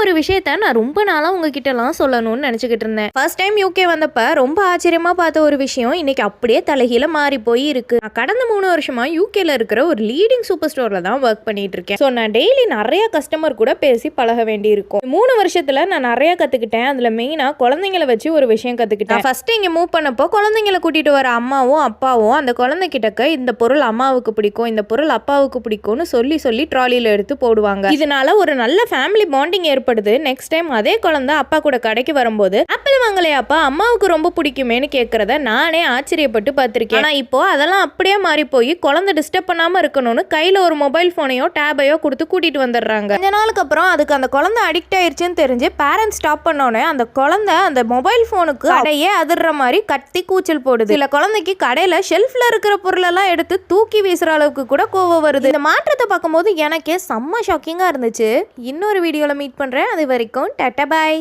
ஒரு விஷயத்த நான் ரொம்ப நாளா உங்ககிட்டலாம் சொல்லணும்னு நினைச்சுக்கிட்டு இருந்தேன். ஃபர்ஸ்ட் டைம் யூகே வந்தப்ப ரொம்ப ஆச்சரியமா பார்த்த ஒரு விஷயம் இன்னைக்கு அப்படியே தலைகீழ மாறி போய் இருக்கு. நான் கடந்த 3 வருஷமா யூகேல இருக்கிற ஒரு லீடிங் சூப்பர் ஸ்டோர்ல தான் ஒர்க் பண்ணிட்டு இருக்கேன். ஸோ நான் டெய்லி நிறைய கஸ்டமர் கூட பேசி பழக வேண்டி இருக்கும். 3 வருஷத்துல நான் நிறைய கத்துக்கிட்டேன். அதுல மெயினா குழந்தைங்களை வச்சு ஒரு விஷயம் கத்துக்கிட்டேன். ஃபர்ஸ்ட் இங்க மூவ் பண்ணப்போ குழந்தைங்களை கூட்டிட்டு வர அம்மாவும் அப்பாவும் அந்த குழந்தைகிட்டக்க இந்த பொருள் அம்மாவுக்கு பிடிக்கும், இந்த பொருள் அப்பாவுக்கு பிடிக்கும்னு சொல்லி சொல்லி ட்ராலியில எடுத்து போடுவாங்க. இதனால ஒரு நல்ல ஃபேமிலி பாண்டிங் ஏற்படுது. நெக்ஸ்ட் டைம் அதே குழந்தை அப்பா கூட கடைக்கு வரும்போது ஆப்பிள் வாங்கலையா அப்பா, அம்மாவுக்கு ரொம்ப பிடிக்குமேனு கேட்கறத நானே ஆச்சரியப்பட்டு பார்த்திருக்கேன். ஆனா இப்போ அதெல்லாம் அப்படியே மாறி போய் குழந்தை டிஸ்டர்ப் பண்ணாம இருக்கணும்னு கையில ஒரு மொபைல் போனையோ டேபையோ கொடுத்து கூட்டிட்டு வந்துடுறாங்க. கொஞ்ச நாளுக்கு அப்புறம் அதுக்கு அந்த குழந்தை அடிக்ட் ஆயிருச்சுன்னு தெரிஞ்சு பேரண்ட்ஸ் ஸ்டாப் பண்ணோன்னே அந்த குழந்தை அந்த மொபைல் போனுக்கு கடையே அதிர்ற மாதிரி கத்தி கூச்சல் போடுது. சில குழந்தைக்கு கடையில ஷெல்ஃப்ல இருக்கிற பொருளெல்லாம் எடுத்து தூக்கி வீசுற அளவுக்கு கூட கோவம் வருது. இந்த மாற்றத்தை பார்க்கும்போது எனக்கே செம்ம ஷாக்கிங்கா இருந்துச்சு. இன்னொரு வீடியோல மீட் பண்றேன். அது வரைக்கும் டாடா பை.